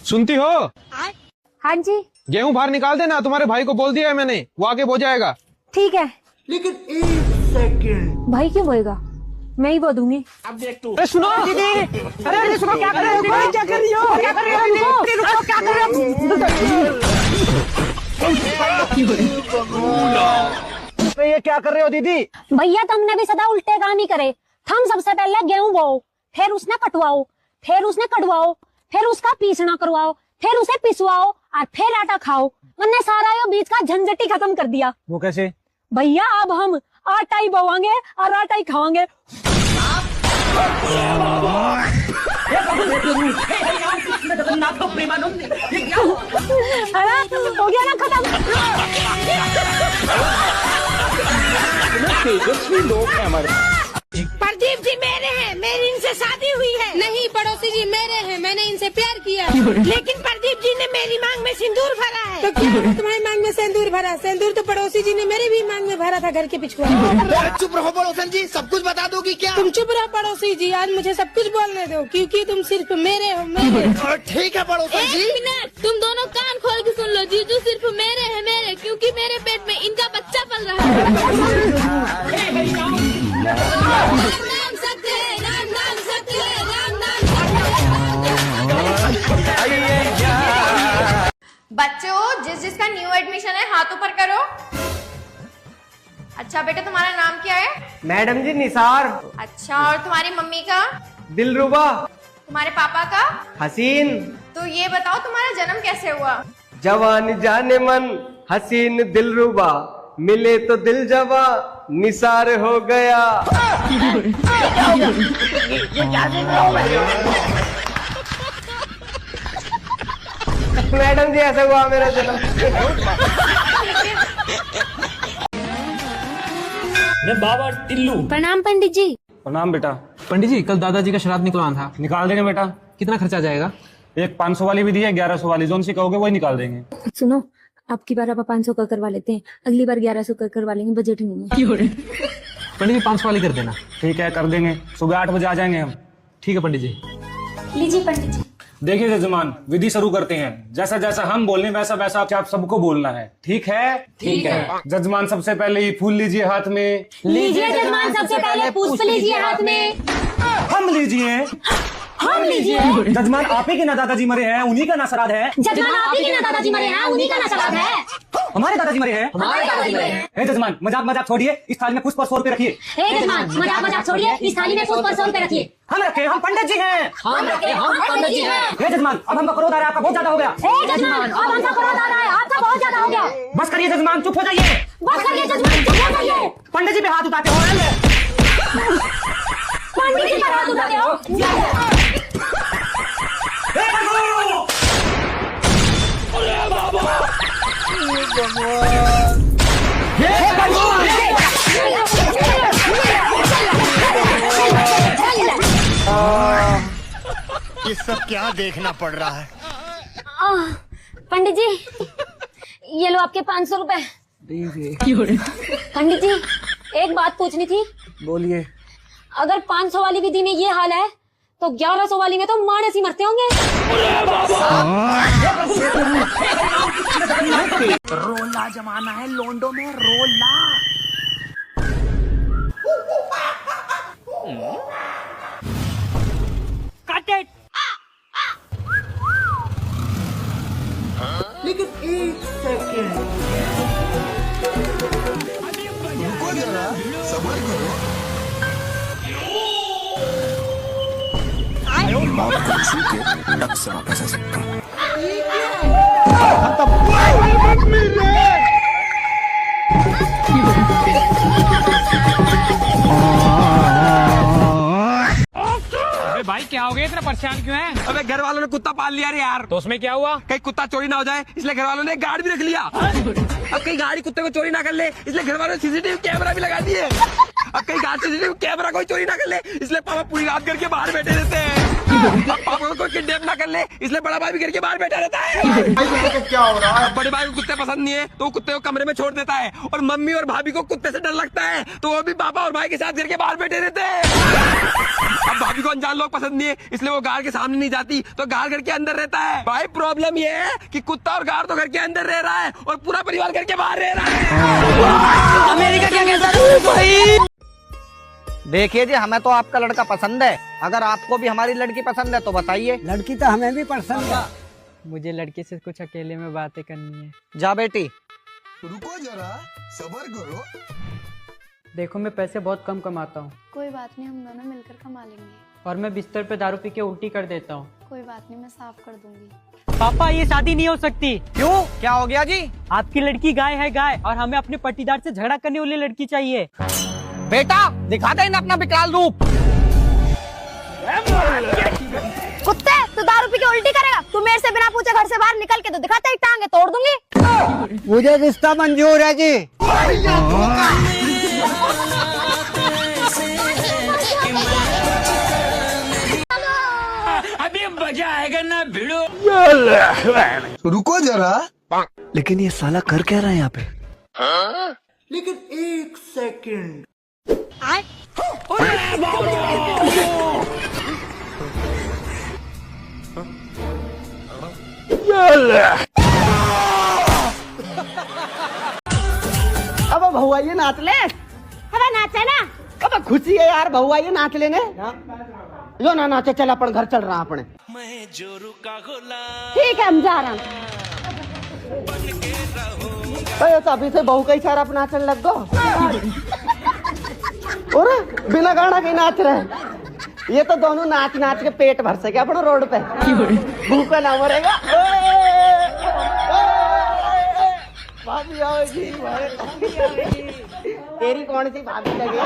सुनती हो? हाँ जी। गेहूं बाहर निकाल देना, तुम्हारे भाई को बोल दिया है मैंने, वो आके बो जाएगा। ठीक है। लेकिन 1 सेकंड। भाई क्यों बोएगा, मैं ही बो दूंगी। अब देख तू। अरे सुनो दीदी, अरे सुनो, क्या कर रहे हो? क्या कर रही हो? क्या कर रही हो? रुको, क्या कर रहे हो? ये क्या कर रहे हो दीदी? भैया तुमने भी सदा उल्टे काम ही करे। हम सबसे पहले गेहूं बोओ, फिर उसने कटवाओ, फिर उसने कटवाओ, फिर उसका पीसना करवाओ, फिर उसे पिसवाओ और फिर आटा खाओ। मैंने सारा ये बीच का झंझट ही खत्म कर दिया। वो कैसे? भैया अब हम आटा ही बोवांगे और आटा ही खावांगे। हो गया ना खत्म। तेजस्वी लोग हैं हमारे। प्रदीप जी मेरे हैं, मेरी इनसे शादी हुई है। नहीं पड़ोसी जी मेरे हैं, मैंने इनसे प्यार किया। लेकिन प्रदीप जी ने मेरी मांग में सिंदूर भरा है। तो क्या तुम्हारी मांग में सिंदूर भरा? सिंदूर तो पड़ोसी जी ने मेरी भी मांग में भरा था घर के पिछुआ। चुप रहो पड़ोसन जी, सब कुछ बता दोगी क्या? तुम चुप रहो पड़ोसी जी, आज मुझे सब कुछ बोलने दो, क्योंकि तुम सिर्फ मेरे हो। मेरे ठीक है पड़ोसन जी। तुम दोनों कान खोल के सुन लो, जीजू सिर्फ मेरे हैं, मेरे, क्योंकि मेरे पेट में इनका बच्चा पल रहा है। राम नाम सत्य है, राम नाम सत्य है, राम नाम बच्चों, जिस जिसका न्यू एडमिशन है हाथ ऊपर करो। अच्छा बेटा, तुम्हारा नाम क्या है? मैडम जी निसार। अच्छा, और तुम्हारी मम्मी का? दिलरुबा। तुम्हारे पापा का? हसीन। तो ये बताओ तुम्हारा जन्म कैसे हुआ? जवान जाने मन, हसीन दिलरुबा, मिले तो दिल जवा, निसार हो गया। मैडम जी ऐसा हुआ मेरा जन्म। मैं बाबा टिल्लू। प्रणाम पंडित जी। प्रणाम बेटा। पंडित जी, कल दादाजी का श्राद्ध निकलवाना था, निकाल देंगे बेटा। कितना खर्चा जाएगा? एक 500 वाली भी दी है, 1100 वाली, जोन सी कहोगे वही निकाल देंगे। सुनो, अब की बार आप 500 का करवा लेते हैं, अगली बार 1100 का करवा लेंगे, बजट नहीं है। पंडित जी 500 वाली कर देना। ठीक है, कर देंगे। सुबह 8 बजे आ जाएंगे हम। ठीक है पंडित जी। लीजिए पंडित जी। देखिए जजमान, विधि शुरू करते हैं। जैसा जैसा हम बोलने वैसा वैसा आप सबको बोलना है, ठीक है? ठीक है। जजमान सबसे पहले ही फूल लीजिए हाथ में। लीजिए जजमान, सबसे पहले पुष्प लीजिए हाथ में। हम लीजिए। हम लीजिए। जजमान आप ही के ना दादाजी मरे हैं, उन्हीं का ना श्राद्ध है। जजमान आप ही के ना दादाजी मरे हैं, उन्हीं का ना श्राद्ध है। हमारे दादाजी मरे हैं। हमारे दादाजी मरे हैं। हे जजमान, मजाक छोड़िए, इस थाली में पुष्प और 100 रुपए रखिए। हे जजमान, मजाक छोड़िए, इस थाली में पुष्प और 100 रुपए रखिए। हम रखे, हम पंडित जी हैं। हम रखे, हम पंडित जी हैं। हे जजमान, अब हमका क्रोध आ रहा है, आपका बहुत ज्यादा हो गया। हे जजमान, अब हमका क्रोध आ रहा है, आपका बहुत ज्यादा हो गया। बस करिए जजमान, चुप हो जाइए। बस करिए जजमान, चुप हो जाइए। पंडित जी पे हाथ उठाते हो। पंडित जी पर हाथ उठाते हो। ये सब क्या देखना पड़ रहा है? पंडित जी, ये लो आपके 500 रुपए। पंडित जी, एक बात पूछनी थी। बोलिए। अगर 500 वाली विधि में ये हाल है, तो 1100 वाली में तो माने सी मरते होंगे। रोला जमाना है लोंडो में, रोला। Cut it. लेकिन 1 सेकंड। रुको जरा, सब्र करो। मौत को छू के टक्कर बचा सकता हूँ। अबे भाई क्या हो गया, इतना परेशान क्यों है? अबे घर वालों ने कुत्ता पाल लिया रे यार। तो उसमें क्या हुआ? कहीं कुत्ता चोरी ना हो जाए, इसलिए घर वालों ने गार्ड भी रख लिया। अब कहीं गाड़ी कुत्ते को चोरी ना कर ले, इसलिए घर वालों ने सीसीटीवी कैमरा भी लगा दिए। अब कहीं गाड़ी सीसीटीवी कैमरा कोई चोरी ना कर ले, इसलिए पापा पूरी रात घर के बाहर बैठे रहते हैं। अब पापा को किडनैप ना कर ले इसलिए बड़ा भाई भी घर के बाहर बैठा रहता है। क्या हो रहा है? बड़े भाई को कुत्ते पसंद नहीं है तो कुत्ते को कमरे में छोड़ देता है, और मम्मी और भाभी को कुत्ते से डर लगता है तो वो भी पापा और भाई के साथ घर के बाहर बैठे रहते हैं। अब भाभी को अनजान लोग पसंद नहीं है इसलिए वो गार के सामने नहीं जाती तो गार घर के अंदर रहता है। भाई प्रॉब्लम ये है कि कुत्ता और गार तो घर के अंदर रह रहा है और पूरा परिवार घर के बाहर रह रहा है। अमेरिका क्या कहता है भाई? देखिए जी, हमें तो आपका लड़का पसंद है, अगर आपको भी हमारी लड़की पसंद है तो बताइए। लड़की तो हमें भी पसंद है, मुझे लड़के से कुछ अकेले में बातें करनी है। जा बेटी। रुको जरा, सब्र करो। देखो मैं पैसे बहुत कम कमाता हूँ। कोई बात नहीं, हम दोनों मिलकर कमा लेंगे। और मैं बिस्तर पे दारू पी के उल्टी कर देता हूँ। कोई बात नहीं, मैं साफ कर दूंगी। पापा ये शादी नहीं हो सकती। क्यों, क्या हो गया जी? आपकी लड़की गाय है गाय, और हमें अपने पट्टीदार से झगड़ा करने वाली लड़की चाहिए। बेटा दिखा दे ना अपना विकराल रूप। कुत्ते, तू दारू पी के उल्टी करेगा? तू मेरे से बिना पूछे घर से बाहर निकल के तो दिखाते ही टांगे तोड़ दूंगी। मुझे रिश्ता मंजूर है जी। अभी मजा आएगा ना भिड़ो। रुको जरा। लेकिन ये साला कर क्या रहा है यहाँ पे? लेकिन एक सेकंड। अब भौआ ये नाच ले। अबे नाचे ना। अब खुशी है यार, भौआ ये नाच लेने। जो ना नाचे, चल अपन घर चल रहा अपने। ठीक है, हम जा रहे हैं। तो अभी से बहू का इशारा अपना नाचने लग गो। और बिना गाना के नाच रहे। ये तो दोनों नाच नाच के पेट भर सके अपने रोड पे। भूखा ना मरेगा। भाभी आओ जी, तेरी कौन सी भाभी लगे?